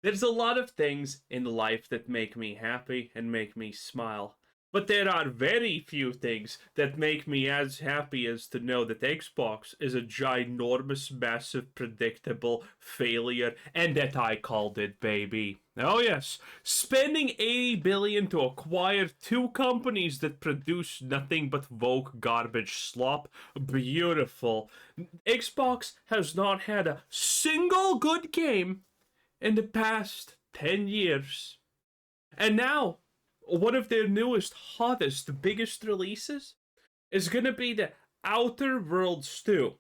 There's a lot of things in life that make me happy and make me smile. But there are very few things that make me as happy as to know that Xbox is a ginormous, massive, predictable failure, and that I called it, baby. Oh yes, spending 80 billion to acquire two companies that produce nothing but woke garbage slop. Beautiful. Xbox has not had a single good game in the past 10 years. And now, one of their newest, hottest, biggest releases is going to be the Outer Worlds 2,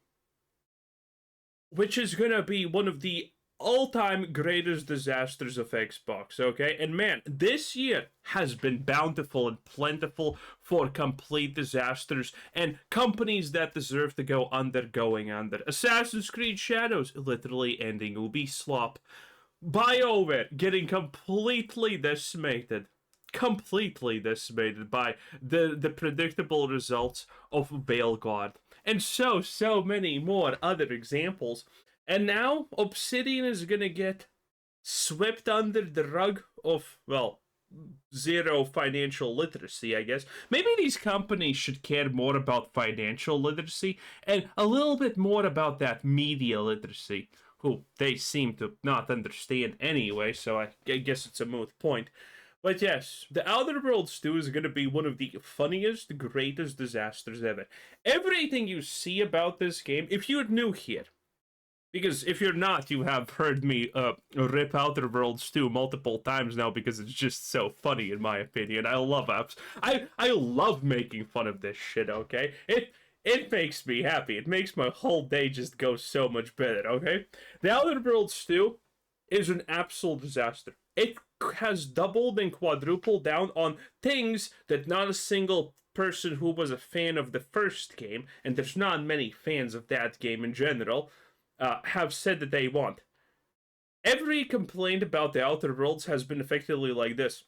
which is going to be one of the all-time greatest disasters of Xbox, okay? And man, this year has been bountiful and plentiful for complete disasters and companies that deserve to go under going under. Assassin's Creed Shadows literally ending Ubi slop. BioWare getting completely decimated by the predictable results of Veilguard. And so many more other examples. And now Obsidian is gonna get swept under the rug of, well, zero financial literacy, I guess. Maybe these companies should care more about financial literacy and a little bit more about that media literacy, who they seem to not understand anyway, so I guess it's a moot point. But yes, the Outer Worlds 2 is going to be one of the funniest, greatest disasters ever. Everything you see about this game, if you're new here, because if you're not, you have heard me rip Outer Worlds 2 multiple times now because it's just so funny in my opinion. I love apps. I love making fun of this shit, okay? It makes me happy. It makes my whole day just go so much better, okay? The Outer Worlds 2 is an absolute disaster. It has doubled and quadrupled down on things that not a single person who was a fan of the first game, and there's not many fans of that game in general, have said that they want. Every complaint about the Outer Worlds has been effectively like this.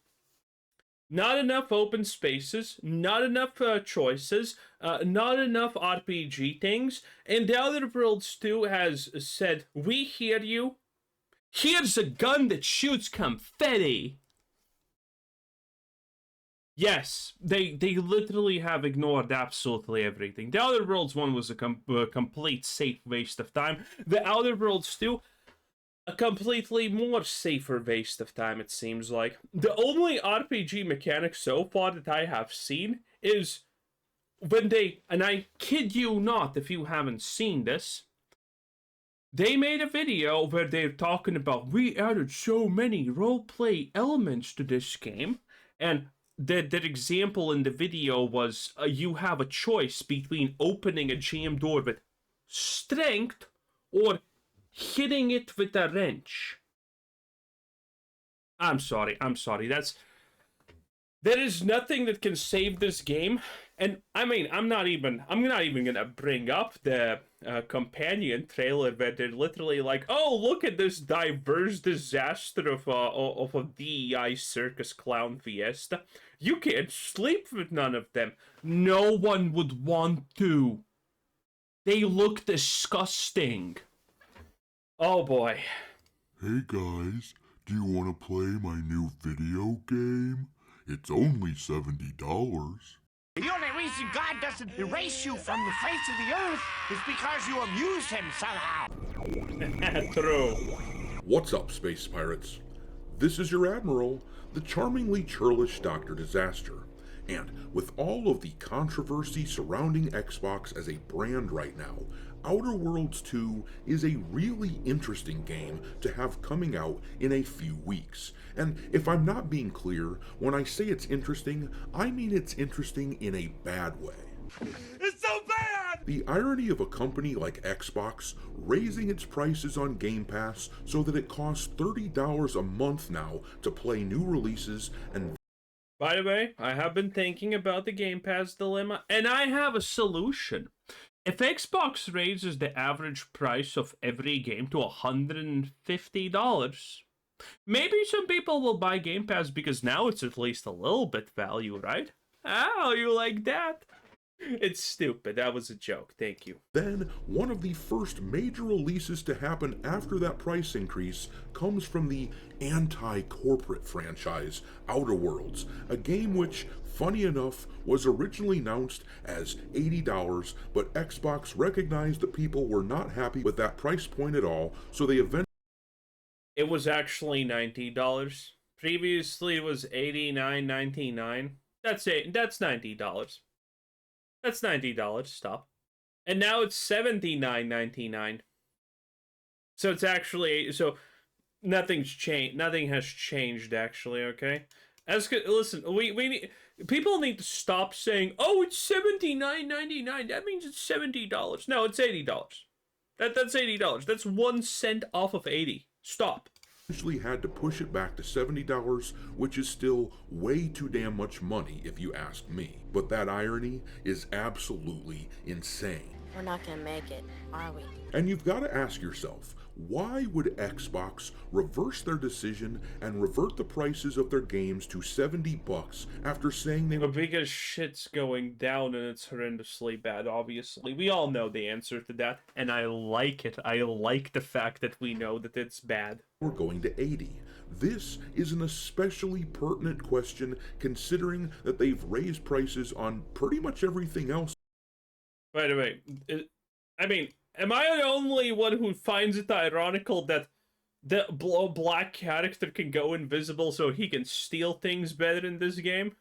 Not enough open spaces, not enough choices, not enough RPG things, and the Outer Worlds 2 has said, we hear you, here's a gun that shoots confetti. Yes, they literally have ignored absolutely everything. The Outer Worlds 1 was a complete safe waste of time. The Outer Worlds 2, a completely more safer waste of time, it seems like. The only RPG mechanic so far that I have seen is when they, and I kid you not if you haven't seen this, they made a video where they're talking about, we added so many roleplay elements to this game, and that example in the video was you have a choice between opening a jam door with strength or hitting it with a wrench. I'm sorry. There is nothing that can save this game. And I mean, I'm not even gonna bring up the companion trailer where they're literally like, oh, look at this diverse disaster of a DEI circus clown fiesta. You can't sleep with none of them. No one would want to. They look disgusting. Oh boy. Hey guys, do you want to play my new video game? It's only $70. The only reason God doesn't erase you from the face of the earth is because you amuse him somehow. True. What's up, space pirates? This is your admiral, the charmingly churlish Dr. Disaster. And with all of the controversy surrounding Xbox as a brand right now, Outer Worlds 2 is a really interesting game to have coming out in a few weeks. And if I'm not being clear, when I say it's interesting, I mean it's interesting in a bad way. It's so bad! The irony of a company like Xbox raising its prices on Game Pass so that it costs $30 a month now to play new releases and... By the way, I have been thinking about the Game Pass dilemma, and I have a solution. If Xbox raises the average price of every game to $150, maybe some people will buy Game Pass because now it's at least a little bit value, right? Oh, you like that? It's stupid. That was a joke. Thank you. Then, one of the first major releases to happen after that price increase comes from the anti-corporate franchise, Outer Worlds, a game which, funny enough, was originally announced as $80, but Xbox recognized that people were not happy with that price point at all, so they eventually... It was actually $90. Previously, it was $89.99. That's it. That's $90. That's $90. Stop. And now it's $79.99. So it's actually nothing's changed. Nothing has changed actually. Okay. Listen, we need people need to stop saying, "Oh, it's $79.99. That means it's $70." No, it's $80. That's $80. That's 1 cent off of 80. Stop. Eventually had to push it back to $70, which is still way too damn much money if you ask me. But that irony is absolutely insane. We're not gonna make it, are we? And you've got to ask yourself, why would Xbox reverse their decision and revert the prices of their games to $70 after saying they But because shit's going down and it's horrendously bad, obviously. We all know the answer to that, and I like it. I like the fact that we know that it's bad. were going to 80? This is an especially pertinent question considering that they've raised prices on pretty much everything else. By the way, I mean, am I the only one who finds it ironical that the black character can go invisible so he can steal things better in this game?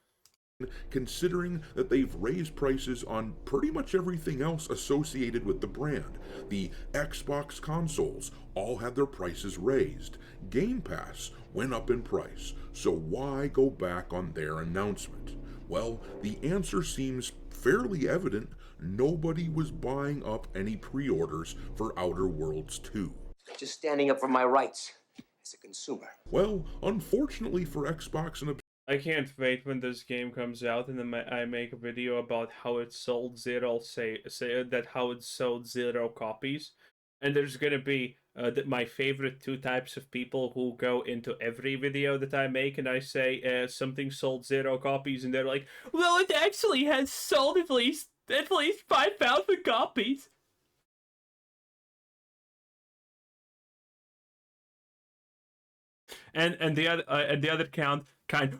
Considering that they've raised prices on pretty much everything else associated with the brand. The Xbox consoles all had their prices raised. Game Pass went up in price, so why go back on their announcement? Well, the answer seems fairly evident. Nobody was buying up any pre-orders for Outer Worlds 2. Just standing up for my rights as a consumer. Well, unfortunately for Xbox and I can't wait when this game comes out and then I make a video about how it sold zero, how it sold 0 copies. And there's gonna be my favorite 2 types of people who go into every video that I make and I say something sold 0 copies and they're like, well, it actually has sold at least 5,000 copies. And the other kind.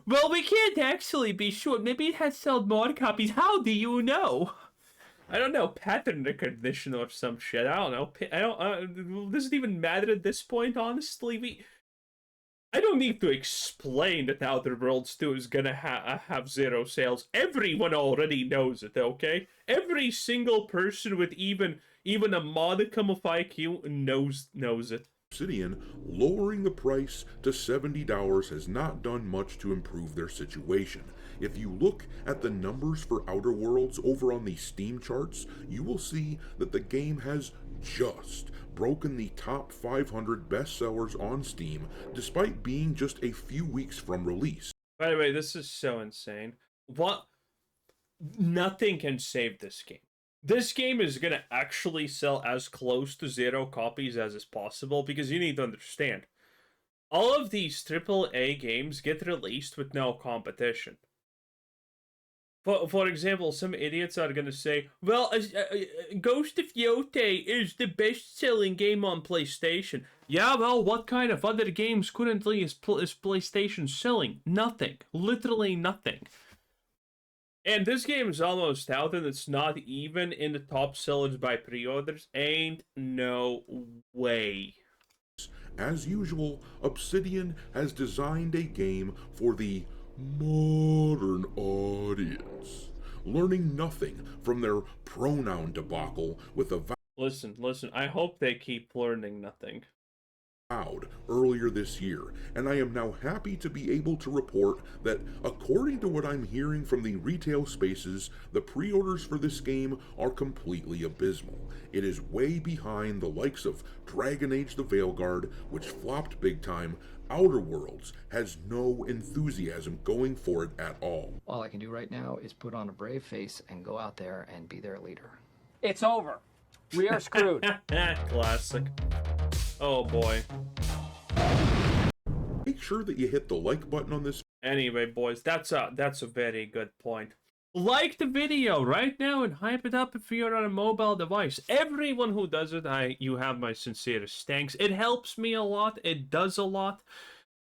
Well, we can't actually be sure. Maybe it has sold more copies. How do you know? I don't know, pattern recognition or some shit. I don't know. I don't. Does it even matter at this point? Honestly, I don't need to explain that Outer Worlds 2 is gonna have 0 sales. Everyone already knows it. Okay, every single person with even a modicum of IQ knows it. Obsidian, lowering the price to $70 has not done much to improve their situation. If you look at the numbers for Outer Worlds over on the Steam charts, you will see that the game has just broken the top 500 bestsellers on Steam, despite being just a few weeks from release. By the way, this is so insane. What? Nothing can save this game. This game is going to actually sell as close to 0 copies as is possible, because you need to understand, all of these AAA games get released with no competition. For example, some idiots are going to say, well, Ghost of Yote is the best-selling game on PlayStation. Yeah, well, what kind of other games currently is PlayStation selling? Nothing. Literally nothing. And this game is almost out and it's not even in the top sellers by pre-orders. Ain't no way. As usual, Obsidian has designed a game for the modern audience, learning nothing from their pronoun debacle with avowed. Listen, I hope they keep learning nothing. Earlier this year, and I am now happy to be able to report that according to what I'm hearing from the retail spaces, the pre-orders for this game are completely abysmal. It is way behind the likes of Dragon Age the Veilguard, which flopped big time. Outer Worlds has no enthusiasm going for it at all. All I can do right now is put on a brave face and go out there and be their leader. It's over. We are screwed. Classic. Oh boy. Make sure that you hit the like button on this. Anyway, boys, that's a very good point. like the video right now and hype it up if you're on a mobile device. Everyone who does it, you have my sincerest thanks. It helps me a lot. It does a lot.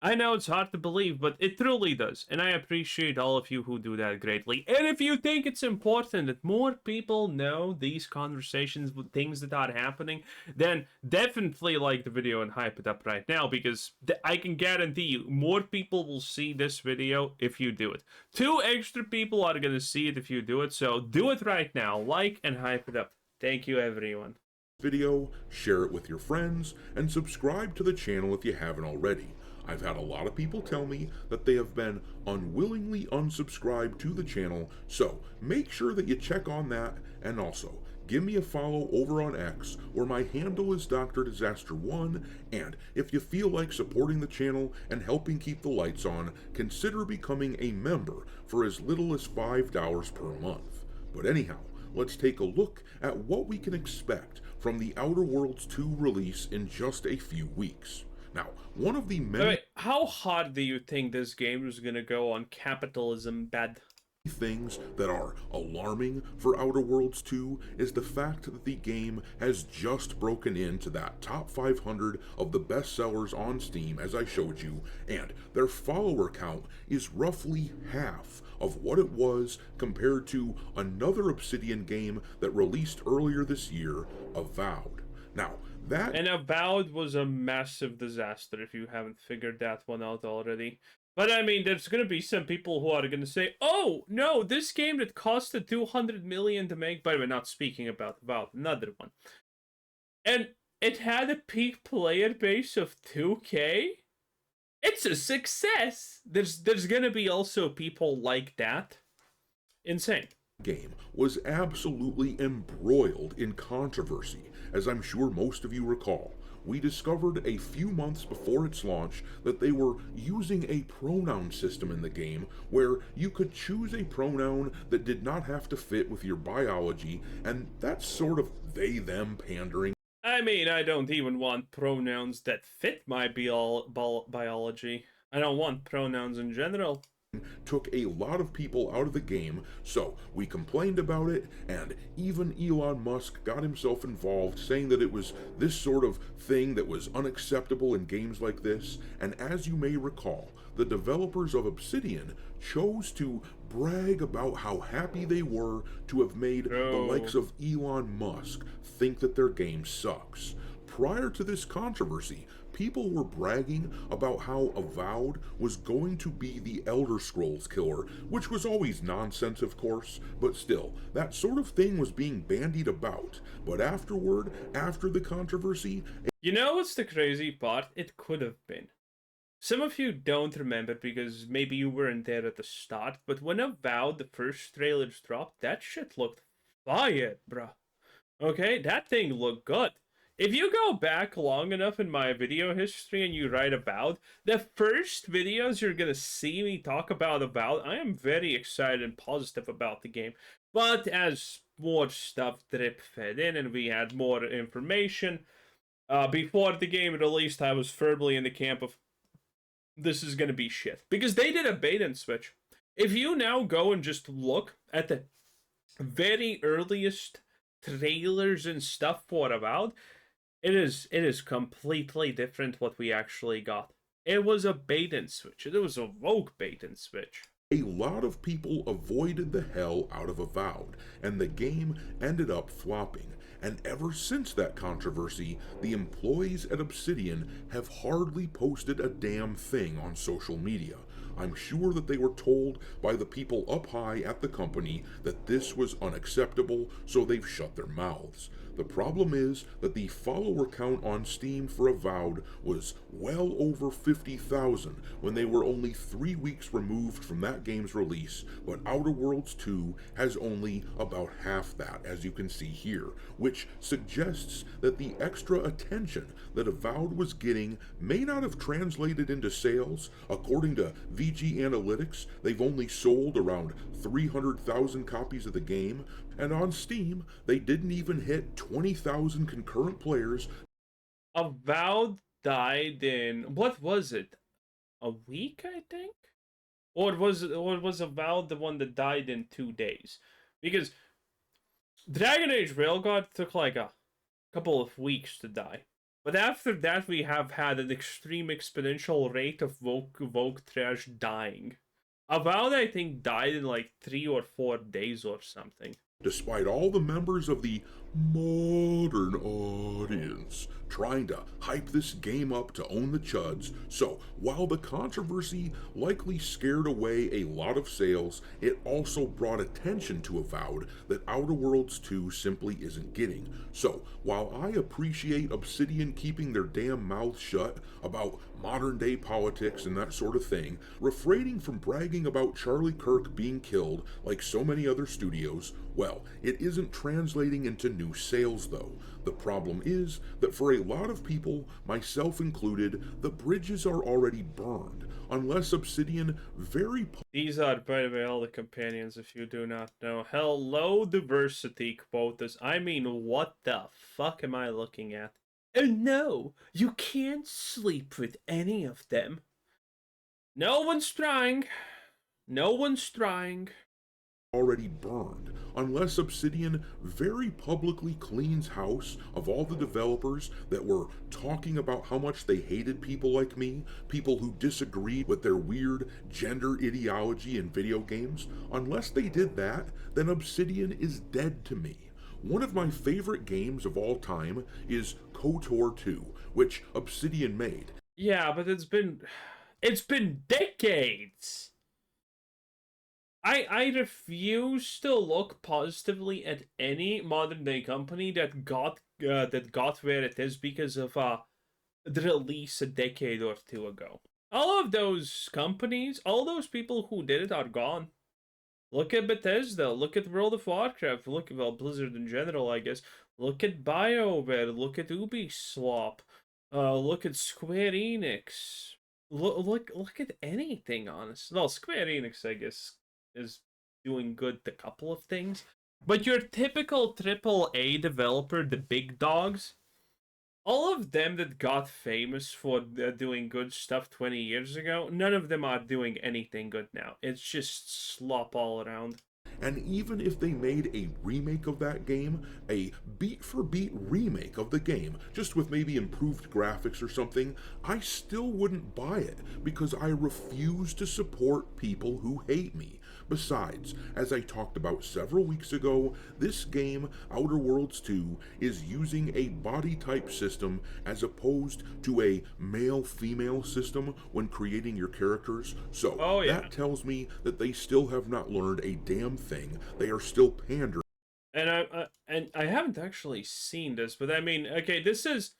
I know it's hard to believe, but it truly does. And I appreciate all of you who do that greatly. And if you think it's important that more people know these conversations, things that are happening, then definitely like the video and hype it up right now, because I can guarantee you more people will see this video if you do it. 2 extra people are going to see it if you do it. So do it right now. Like and hype it up. Thank you, everyone. Video, share it with your friends, and subscribe to the channel if you haven't already. I've had a lot of people tell me that they have been unwillingly unsubscribed to the channel, so make sure that you check on that, and also give me a follow over on X, where my handle is Dr. Disaster1, and if you feel like supporting the channel and helping keep the lights on, consider becoming a member for as little as $5 per month. But anyhow, let's take a look at what we can expect from the Outer Worlds 2 release in just a few weeks. Now, one of the many... Wait, how hard do you think this game is gonna go on capitalism bed? Things that are alarming for Outer Worlds 2 is the fact that the game has just broken into that top 500 of the best sellers on Steam, as I showed you, and their follower count is roughly half of what it was compared to another Obsidian game that released earlier this year, Avowed. Now, And Avowed was a massive disaster if you haven't figured that one out already. But I mean, there's gonna be some people who are gonna say, oh, no, this game that costed $200 million to make, by the way, not speaking about Avowed, another one. And it had a peak player base of 2K? It's a success! There's gonna be also people like that. Insane. Game was absolutely embroiled in controversy, as I'm sure most of you recall. We discovered a few months before its launch that they were using a pronoun system in the game where you could choose a pronoun that did not have to fit with your biology, and that's sort of they-them pandering. I mean, I don't even want pronouns that fit my biology. I don't want pronouns in general. Took a lot of people out of the game, so we complained about it, and even Elon Musk got himself involved, saying that it was this sort of thing that was unacceptable in games like this. And as you may recall, the developers of Obsidian chose to brag about how happy they were to have made the likes of Elon Musk think that their game sucks. Prior to this controversy, people were bragging about how Avowed was going to be the Elder Scrolls killer, which was always nonsense, of course, but still, that sort of thing was being bandied about. But afterward, after the controversy... You know what's the crazy part? It could have been. Some of you don't remember because maybe you weren't there at the start, but when Avowed, the first trailers dropped, that shit looked fire, bruh. Okay, that thing looked good. If you go back long enough in my video history and you write Avowed, the first videos you're gonna see me talk about Avowed, I am very excited and positive about the game. But as more stuff drip-fed in and we had more information, before the game released, I was firmly in the camp of, this is gonna be shit. Because they did a bait and switch. If you now go and just look at the very earliest trailers and stuff for Avowed, it is completely different what we actually got. It was a bait and switch. It was a woke bait and switch. A lot of people avoided the hell out of Avowed, and the game ended up flopping. And ever since that controversy, the employees at Obsidian have hardly posted a damn thing on social media. I'm sure that they were told by the people up high at the company that this was unacceptable, so they've shut their mouths. The problem is that the follower count on Steam for Avowed was well over 50,000 when they were only 3 weeks removed from that game's release, but Outer Worlds 2 has only about half that, as you can see here, which suggests that the extra attention that Avowed was getting may not have translated into sales. According to VG Analytics, they've only sold around 300,000 copies of the game, and on Steam, they didn't even hit 20,000 concurrent players. Avowed died in, what was it? A week, I think? Or was Avowed the one that died in 2 days? Because Dragon Age Railguard took like a couple of weeks to die. But after that, we have had an extreme exponential rate of Vogue Trash dying. Avowed, I think, died in like 3 or 4 days or something. Despite all the members of the modern audience trying to hype this game up to own the chuds. So, while the controversy likely scared away a lot of sales, it also brought attention to Avowed that Outer Worlds 2 simply isn't getting. So, while I appreciate Obsidian keeping their damn mouths shut about modern day politics and that sort of thing, refraining from bragging about Charlie Kirk being killed like so many other studios, well, it isn't translating into new sales though. The problem is that for a lot of people, myself included, the bridges are already burned, unless Obsidian These are, by the way, all the companions, if you do not know. Hello, diversity quotas. I mean, what the fuck am I looking at? And no, you can't sleep with any of them. No one's trying. No one's trying. Already burned, unless Obsidian very publicly cleans house of all the developers that were talking about how much they hated people like me, people who disagreed with their weird gender ideology in video games. Unless they did that, then Obsidian is dead to me. One of my favorite games of all time is KOTOR 2, which Obsidian made. Yeah, but it's been decades. I refuse to look positively at any modern day company that got where it is because of the release a decade or two ago. All of those companies, all those people who did it are gone. Look at Bethesda, look at World of Warcraft, look at Blizzard in general, I guess. Look at BioWare, look at Ubisoft, look at Square Enix. Look at anything, honestly. Well, Square Enix, I guess, is doing good a couple of things. But your typical AAA developer, the big dogs, all of them that got famous for doing good stuff 20 years ago, none of them are doing anything good now. It's just slop all around. And even if they made a remake of that game, a beat-for-beat remake of the game, just with maybe improved graphics or something, I still wouldn't buy it because I refuse to support people who hate me. Besides, as I talked about several weeks ago, this game, Outer Worlds 2, is using a body type system as opposed to a male-female system when creating your characters. So that tells me that they still have not learned a damn thing. They are still pandering. And I haven't actually seen this, but I mean, okay, this is.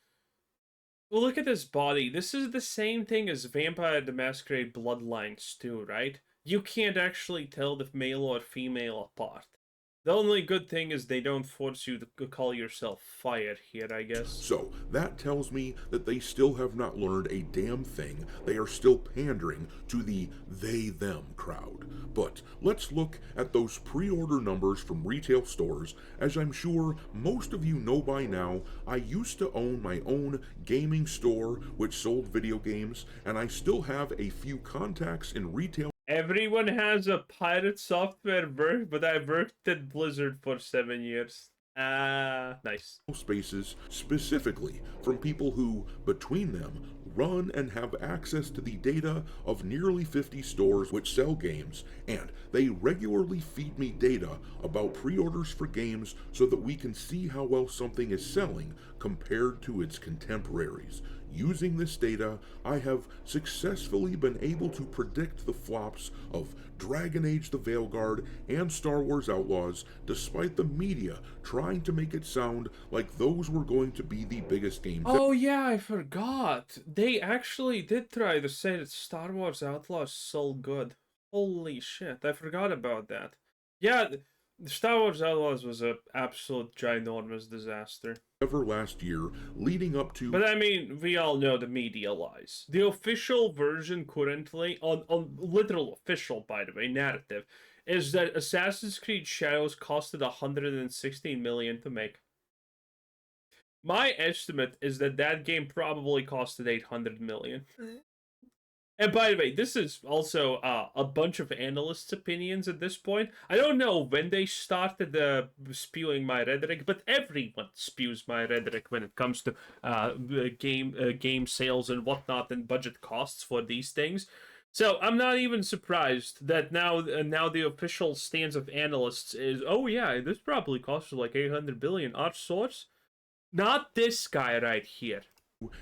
Well, look at this body. This is the same thing as Vampire the Masquerade Bloodlines 2, right? You can't actually tell the male or female apart. The only good thing is they don't force you to call yourself Fire here, I guess. So, that tells me that they still have not learned a damn thing. They are still pandering to the they-them crowd. But let's look at those pre-order numbers from retail stores. As I'm sure most of you know by now, I used to own my own gaming store which sold video games, and I still have a few contacts in retail. Everyone has a pirate software work, but I worked at Blizzard for 7 years. Nice. Spaces specifically from people who, between them, run and have access to the data of nearly 50 stores which sell games, and they regularly feed me data about pre-orders for games so that we can see how well something is selling compared to its contemporaries. Using this data, I have successfully been able to predict the flops of Dragon Age the Veilguard and Star Wars Outlaws, despite the media trying to make it sound like those were going to be the biggest games. Oh yeah, I forgot. They actually did try to say that Star Wars Outlaws sold good. Holy shit, I forgot about that. Yeah, Star Wars Outlaws was an absolute ginormous disaster. Ever last year, leading up to. But I mean, we all know the media lies. The official version currently, on literal official, by the way, narrative, is that Assassin's Creed Shadows costed $116 million to make. My estimate is that that game probably costed $800 million. And by the way, this is also a bunch of analysts' opinions at this point. I don't know when they started spewing my rhetoric, but everyone spews my rhetoric when it comes to game sales and whatnot and budget costs for these things. So I'm not even surprised that now the official stance of analysts is, oh yeah, this probably costs like 800 billion. Our source, not this guy right here.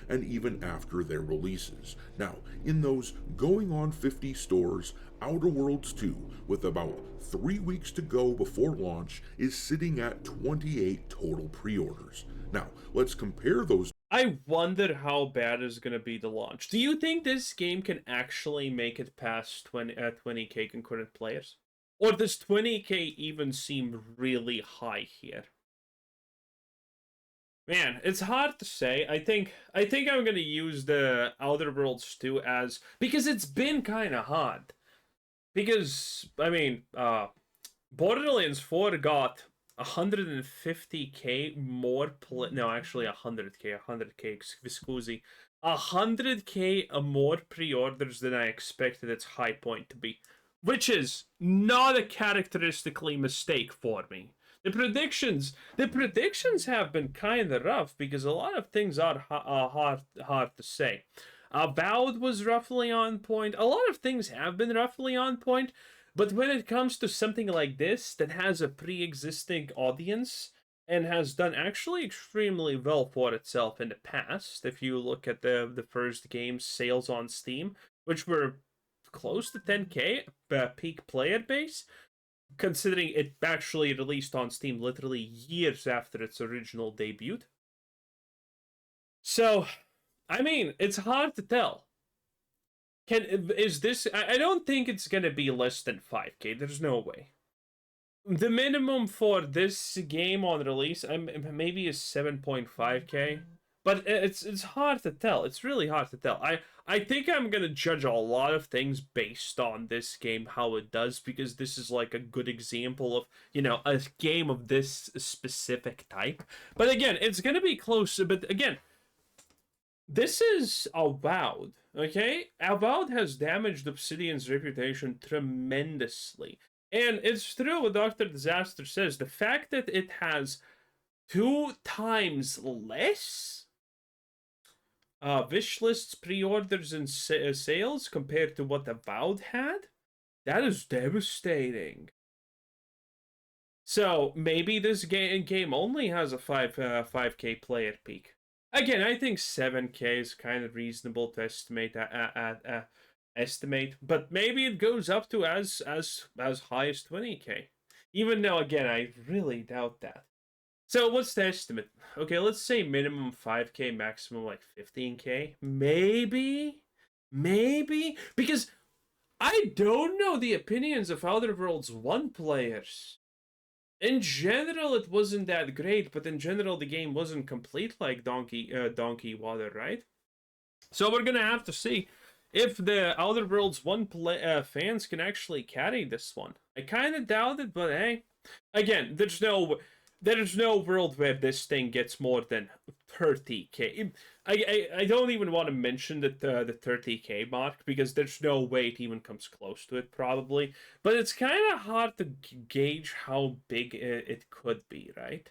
And even after their releases. Now, in those going on 50 stores, Outer Worlds 2, with about 3 weeks to go before launch, is sitting at 28 total pre-orders. Now, let's compare those. I wonder how bad is going to be the launch. Do you think this game can actually make it past 20k concurrent players? Or does 20k even seem really high here? Man, it's hard to say. I think I'm gonna use the Outer Worlds 2 as, because it's been kind of hard. Because I mean, Borderlands 4 got 150k more no, actually 100k, scusi, 100k more pre-orders than I expected its high point to be, which is not a characteristically mistake for me. The predictions have been kind of rough because a lot of things are hard to say. Avowed was roughly on point. A lot of things have been roughly on point, but when it comes to something like this that has a pre-existing audience and has done actually extremely well for itself in the past, if you look at the first game's sales on Steam, which were close to 10k peak player base, considering it actually released on Steam literally years after its original debut. So, I mean, it's hard to tell. Is this... I don't think it's gonna be less than 5k. There's no way. The minimum for this game on release maybe is 7.5k. But it's hard to tell. It's really hard to tell. I think I'm gonna judge a lot of things based on this game, how it does, because this is like a good example of, you know, a game of this specific type. But again, it's gonna be close. But again, this is Avowed, okay? Avowed has damaged Obsidian's reputation tremendously. And it's true what Dr. Disaster says. The fact that it has 2 times less wish lists, pre-orders, and sales compared to what Avowed had, that is devastating. So maybe this game only has a 5k player peak. Again, I think 7k is kind of reasonable to estimate, but maybe it goes up to as high as 20k. Even though, again, I really doubt that. So what's the estimate? Okay, let's say minimum 5k, maximum like 15k. Maybe? Because I don't know the opinions of Outer Worlds 1 players. In general, it wasn't that great, but in general, the game wasn't complete like Donkey Water, right? So we're gonna have to see if the Outer Worlds 1 fans can actually carry this one. I kind of doubt it, but hey, again, there's no world where this thing gets more than 30k. I don't even want to mention the 30k mark because there's no way it even comes close to it probably. But it's kind of hard to gauge how big it could be, right?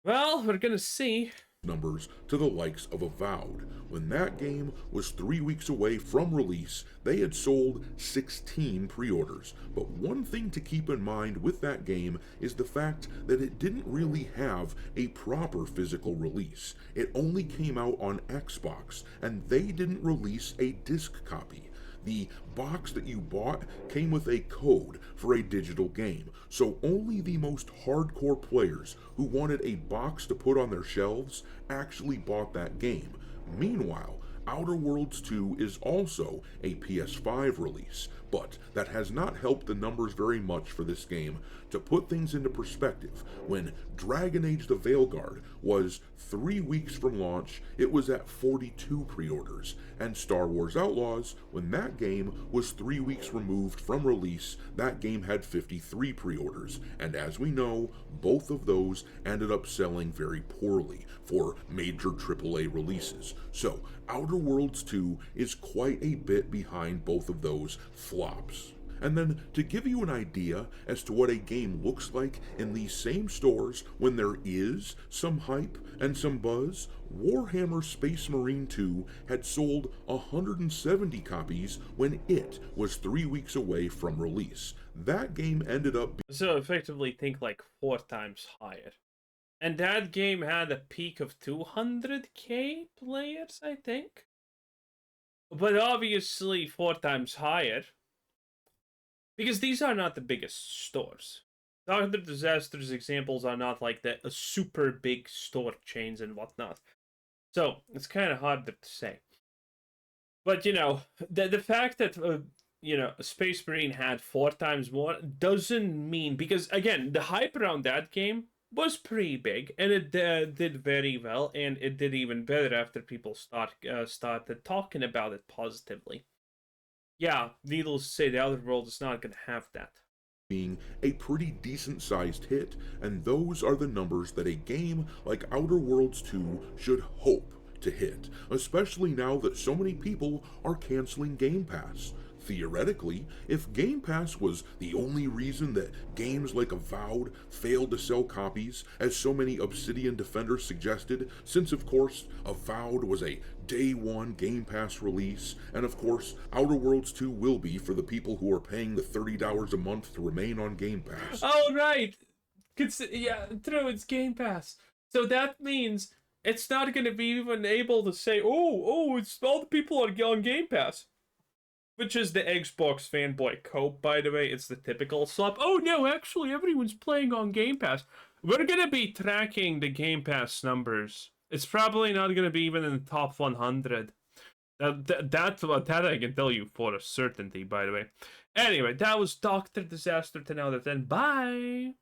Well, we're gonna see. Numbers to the likes of Avowed. When that game was 3 weeks away from release, they had sold 16 pre-orders. But one thing to keep in mind with that game is the fact that it didn't really have a proper physical release. It only came out on Xbox, and they didn't release a disc copy. The box that you bought came with a code for a digital game, so only the most hardcore players who wanted a box to put on their shelves actually bought that game. Meanwhile, Outer Worlds 2 is also a PS5 release, But that has not helped the numbers very much for this game. To put things into perspective, when Dragon Age the Veilguard was 3 weeks from launch, it was at 42 pre-orders, and Star Wars Outlaws, when that game was 3 weeks removed from release, that game had 53 pre-orders, and as we know, both of those ended up selling very poorly for major AAA releases. So, Outer Worlds 2 is quite a bit behind both of those flops. And then, to give you an idea as to what a game looks like in these same stores when there is some hype and some buzz, Warhammer Space Marine 2 had sold 170 copies when it was 3 weeks away from release. That game ended up So effectively think like 4 times higher. And that game had a peak of 200k players, I think. But obviously 4 times higher. Because these are not the biggest stores. Dr. Disaster's examples are not like the super big store chains and whatnot. So, it's kind of hard to say. But, you know, the fact that, you know, Space Marine had 4 times more doesn't mean... Because, again, the hype around that game was pretty big. And it did very well. And it did even better after people started talking about it positively. Yeah, needless to say, the Outer World is not going to have that. Being a pretty decent-sized hit, and those are the numbers that a game like Outer Worlds 2 should hope to hit, especially now that so many people are canceling Game Pass. Theoretically, if Game Pass was the only reason that games like Avowed failed to sell copies, as so many Obsidian defenders suggested, since of course Avowed was a Day 1 Game Pass release, and of course Outer Worlds 2 will be for the people who are paying the $30 a month to remain on Game Pass. Oh, right! Yeah, true, it's Game Pass. So that means it's not going to be even able to say, oh, it's all the people are on Game Pass. Which is the Xbox fanboy cope, by the way. It's the typical slop. Oh no, actually everyone's playing on Game Pass. We're gonna be tracking the Game Pass numbers. It's probably not gonna be even in the top 100. That I can tell you for a certainty, by the way. Anyway, that was Dr. Disaster 10 out of 10. Bye!